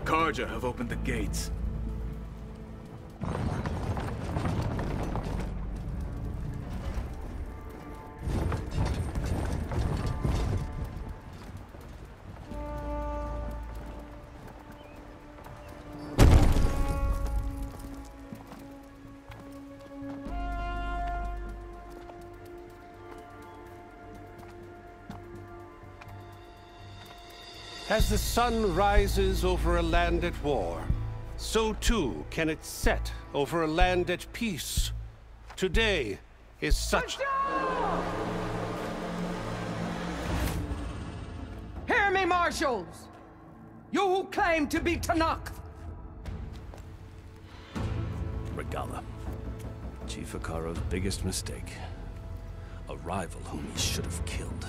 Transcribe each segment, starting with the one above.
Carja have opened the gates. As the sun rises over a land at war, so too can it set over a land at peace. Today is such... Hear me, marshals! You who claim to be Tenakth! Regalla. Chief Akaro's biggest mistake. A rival whom he should have killed.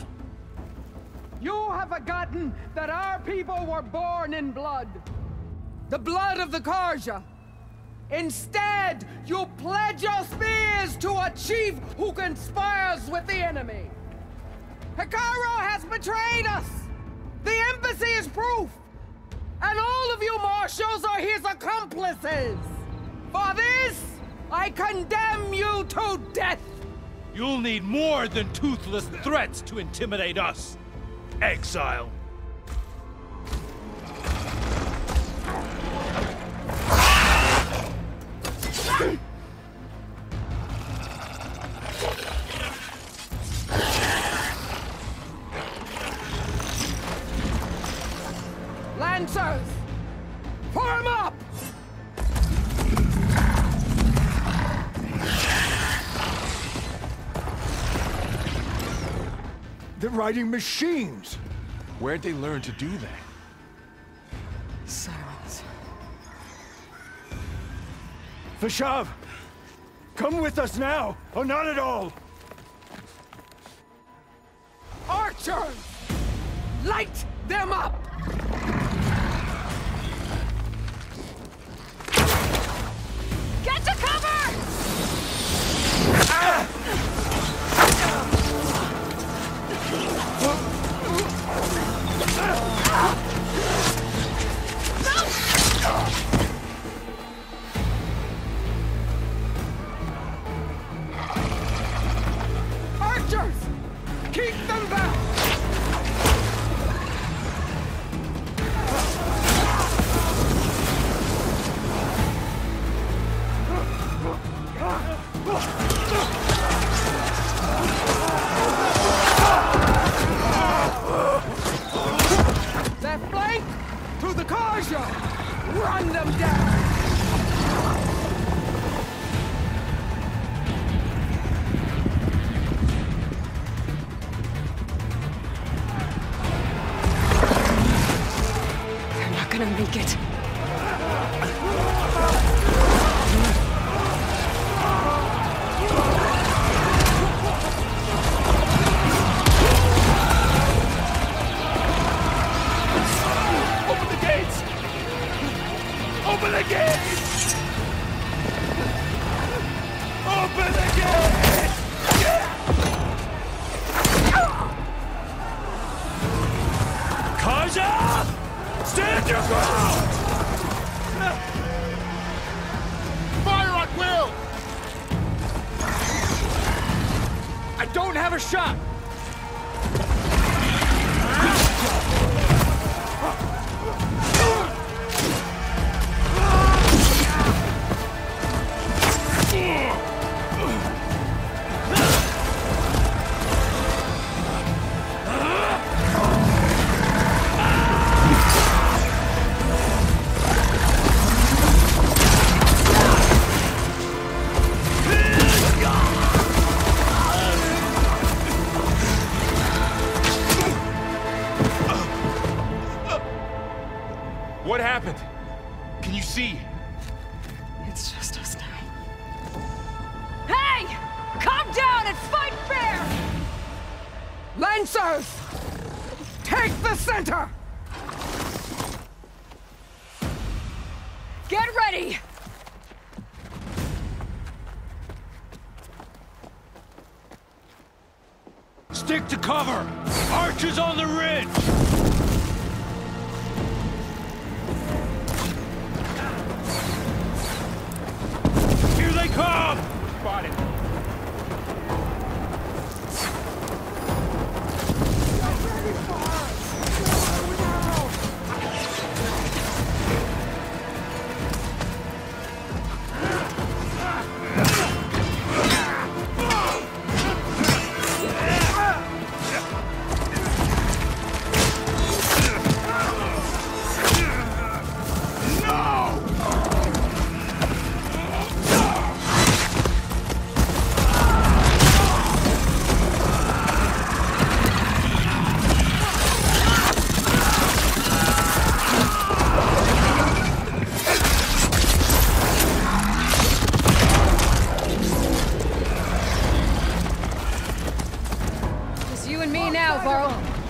You have forgotten that our people were born in blood. The blood of the Carja. Instead, you pledge your spears to a chief who conspires with the enemy. Akaro has betrayed us! The embassy is proof! And all of you marshals are his accomplices! For this, I condemn you to death! You'll need more than toothless threats to intimidate us! Exile! Lancers! Form up! They're riding machines! Where'd they learn to do that? Silence. Vashav! Come with us now, or not at all! Archers! Light them up! Get to cover! Archers! Keep them back! That flank! To the Carja! Run them down! They're not gonna make it. Open the gates! Open the gates! Carja! Stand your ground! Fire at will! I don't have a shot! What happened? Can you see? It's just us now. Hey! Calm down and fight fair! Lancers! Take the center! Get ready! Stick to cover! Archers on the ridge! Come! Spotted.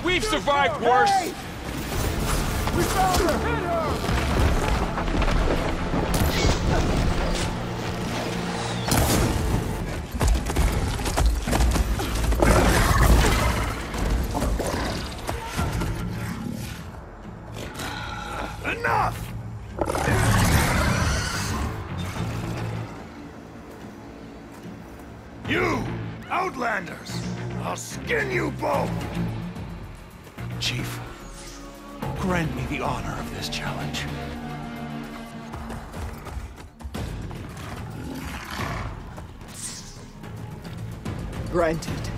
We've survived worse! Hey! We found her! Hit her! Enough! You, Outlanders! I'll skin you both! Chief, grant me the honor of this challenge. Granted.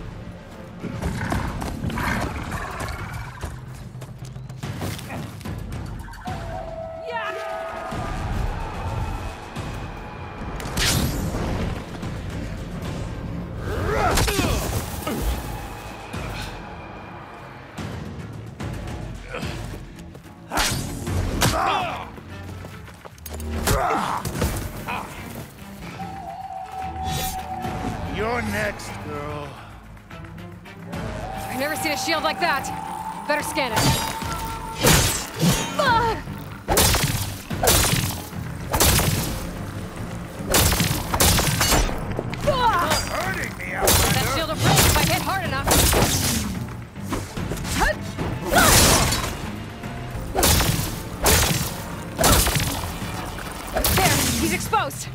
You're next, girl. I've never seen a shield like that. Better scan it. Hurting me, Outlander! That shield will break if I hit hard enough. There, he's exposed.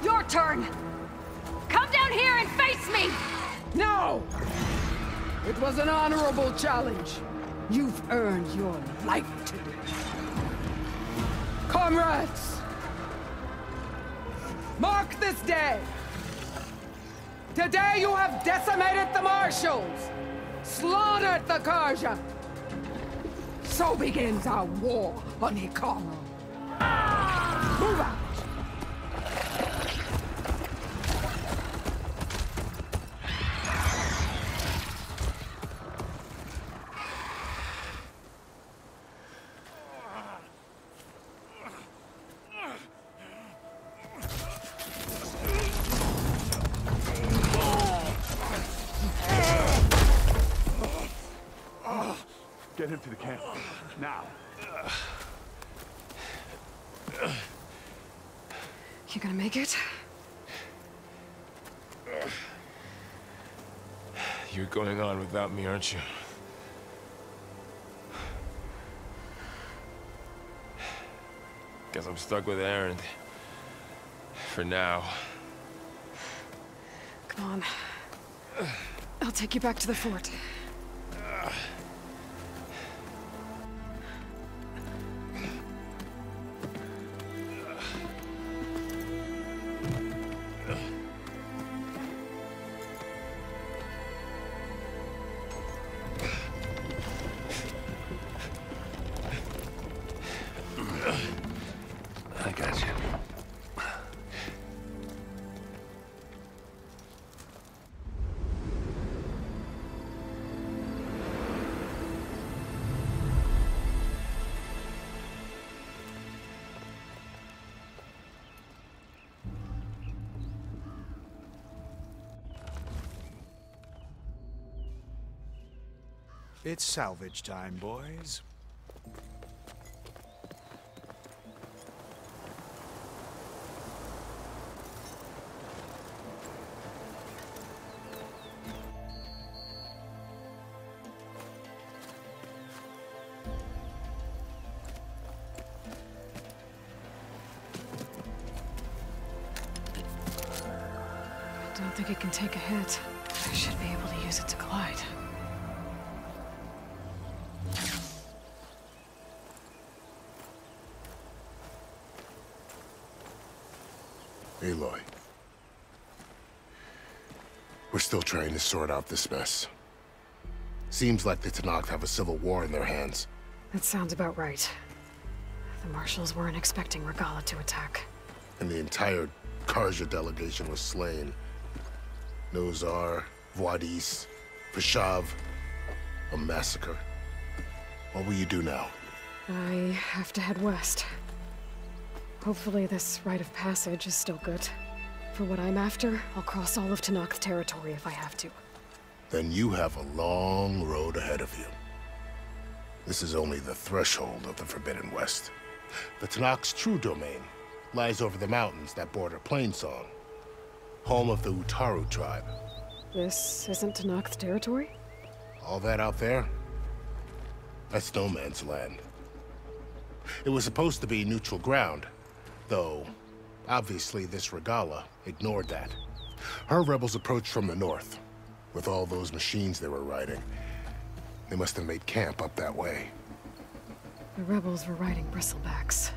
Your turn. Come down here and face me. No! It was an honorable challenge. You've earned your life today. Comrades! Mark this day! Today you have decimated the marshals! Slaughtered the Carja! So begins our war on Hikaru. Move out! Get him to the camp. Now. You gonna make it? You're going on without me, aren't you? Guess I'm stuck with Aaron. For now. Come on. I'll take you back to the fort. I got you. It's salvage time, boys. think it can take a hit. I should be able to use it to glide. Aloy. We're still trying to sort out this mess. Seems like the Tenakth have a civil war in their hands. That sounds about right. The marshals weren't expecting Regalla to attack. And the entire Carja delegation was slain. Nozar, Vuadis, Fashav. A massacre. What will you do now? I have to head west. Hopefully this rite of passage is still good. For what I'm after, I'll cross all of Tenakth territory if I have to. Then you have a long road ahead of you. This is only the threshold of the Forbidden West. The Tenakth's true domain lies over the mountains that border Plainsong, home of the Utaru tribe. This isn't Tenakth territory? All that out there? That's no man's land. It was supposed to be neutral ground, though obviously this Regalla ignored that. Her rebels approached from the north. With all those machines they were riding, they must have made camp up that way. The rebels were riding bristlebacks.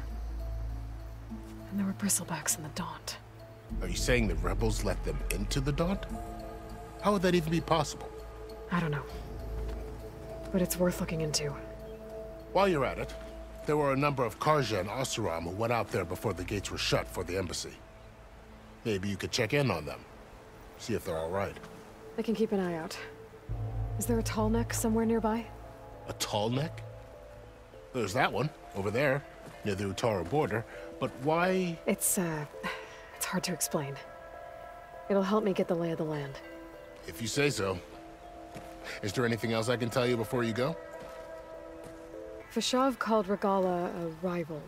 And there were bristlebacks in the Daunt. Are you saying the rebels let them into the Daunt? How would that even be possible? I don't know. But it's worth looking into. While you're at it, there were a number of Carja and Oseram who went out there before the gates were shut for the embassy. Maybe you could check in on them. See if they're all right. I can keep an eye out. Is there a tall neck somewhere nearby? A tall neck? There's that one, over there, near the Utaru border. But why? It's hard to explain. It'll help me get the lay of the land. If you say so. Is there anything else I can tell you before you go? Fashav called Regalla a rival.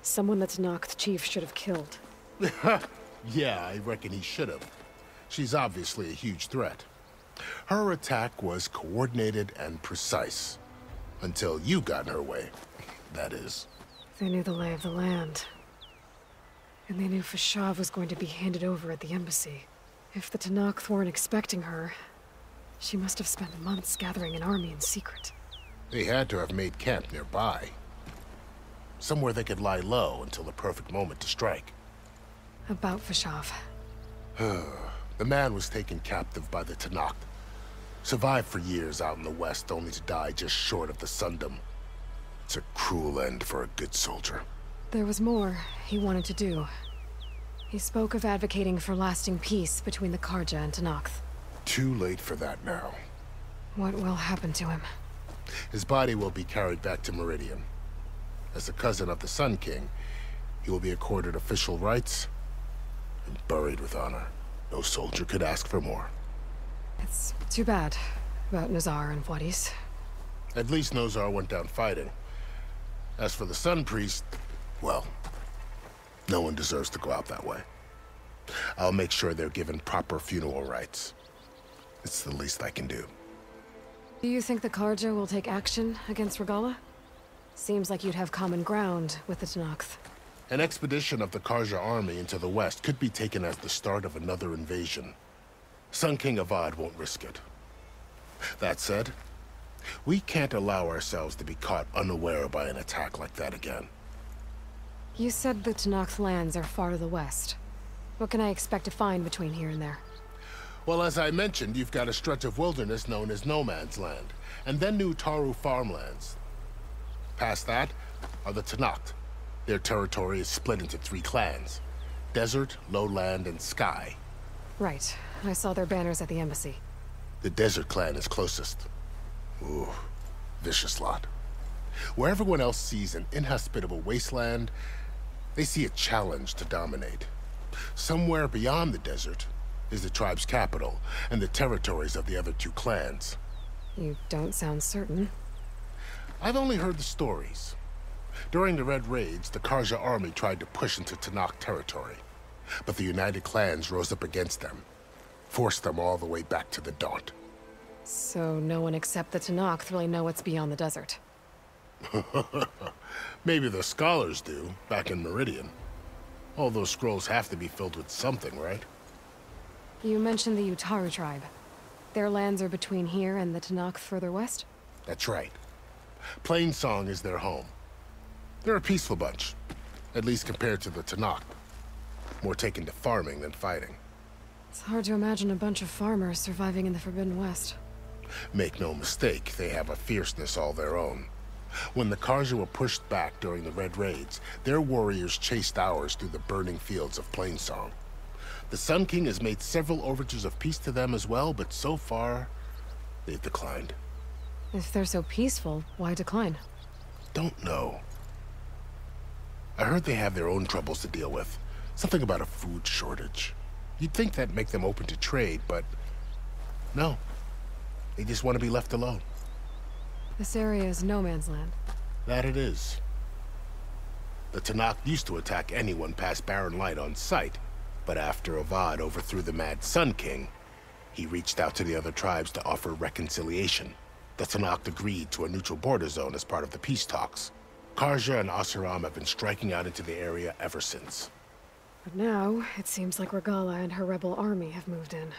Someone that Tenakth chief should have killed. Yeah, I reckon he should have. She's obviously a huge threat. Her attack was coordinated and precise. Until you got in her way, that is. They knew the lay of the land. And they knew Fashav was going to be handed over at the embassy. If the Tenakth weren't expecting her, she must have spent months gathering an army in secret. They had to have made camp nearby. Somewhere they could lie low until the perfect moment to strike. About Fashav. The man was taken captive by the Tenakth. Survived for years out in the west, only to die just short of the Sundom. It's a cruel end for a good soldier. There was more he wanted to do. He spoke of advocating for lasting peace between the Carja and Tenakth. Too late for that now. What will happen to him? His body will be carried back to Meridian. As a cousin of the Sun King, he will be accorded official rights and buried with honor. No soldier could ask for more. It's too bad about Nozar and Vuadis. At least Nozar went down fighting. As for the Sun Priest, well, no one deserves to go out that way. I'll make sure they're given proper funeral rites. It's the least I can do. Do you think the Carja will take action against Regalla? Seems like you'd have common ground with the Tenakth. An expedition of the Carja army into the west could be taken as the start of another invasion. Sun King Avad won't risk it. That said, we can't allow ourselves to be caught unaware by an attack like that again. You said the Tenakth lands are far to the west. What can I expect to find between here and there? Well, as I mentioned, you've got a stretch of wilderness known as No Man's Land, and then New Utaru farmlands. Past that are the Tenakth. Their territory is split into 3 clans: Desert, Lowland, and Sky. Right. I saw their banners at the embassy. The Desert clan is closest. Ooh, vicious lot. Where everyone else sees an inhospitable wasteland, they see a challenge to dominate. Somewhere beyond the desert is the tribe's capital and the territories of the other 2 clans. You don't sound certain. I've only heard the stories. During the Red Raids, the Carja army tried to push into Tenakth territory, but the united clans rose up against them, forced them all the way back to the Daunt. So no one except the Tenakth really know what's beyond the desert. Maybe the scholars do, back in Meridian. All those scrolls have to be filled with something, right? You mentioned the Utaru tribe. Their lands are between here and the Tenakth further west? That's right. Plainsong is their home. They're a peaceful bunch, at least compared to the Tenakth. More taken to farming than fighting. It's hard to imagine a bunch of farmers surviving in the Forbidden West. Make no mistake, they have a fierceness all their own. When the Carja were pushed back during the Red Raids, their warriors chased ours through the burning fields of Plainsong. The Sun King has made several overtures of peace to them as well, but so far, they've declined. If they're so peaceful, why decline? Don't know. I heard they have their own troubles to deal with. Something about a food shortage. You'd think that'd make them open to trade, but no. They just want to be left alone. This area is no man's land. That it is. The Tenakth used to attack anyone past Barren Light on sight, but after Avad overthrew the Mad Sun King, he reached out to the other tribes to offer reconciliation. The Tenakth agreed to a neutral border zone as part of the peace talks. Carja and Oseram have been striking out into the area ever since. But now, it seems like Regalla and her rebel army have moved in.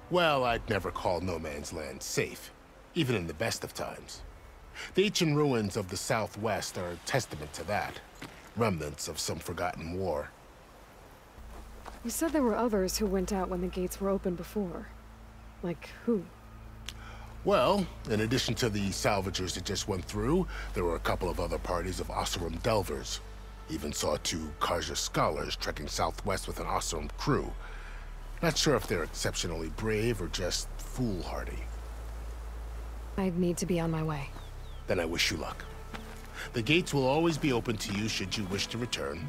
Well, I'd never call no man's land safe, even in the best of times. The ancient ruins of the Southwest are a testament to that. Remnants of some forgotten war. You said there were others who went out when the gates were open before. Like who? Well, in addition to the salvagers that just went through, there were a couple of other parties of Oseram delvers. Even saw 2 Carja scholars trekking southwest with an Oseram crew. Not sure if they're exceptionally brave or just foolhardy. I'd need to be on my way. Then I wish you luck. The gates will always be open to you should you wish to return.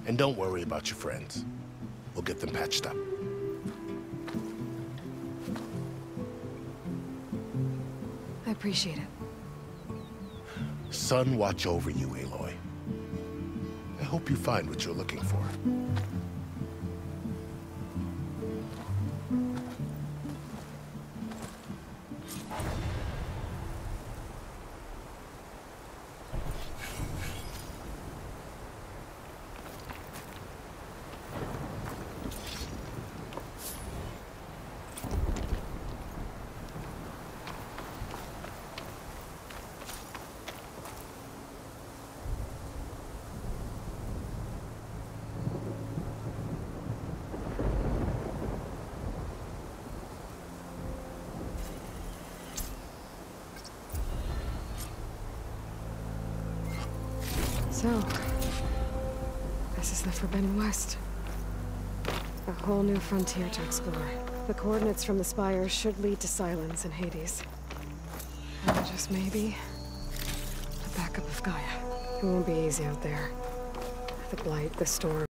And don't worry about your friends. We'll get them patched up. I appreciate it. Sun watch over you, Aloy. I hope you find what you're looking for. So, this is the Forbidden West. A whole new frontier to explore. The coordinates from the spire should lead to Silence and Hades. And just maybe, the backup of Gaia. It won't be easy out there. The blight, the storm.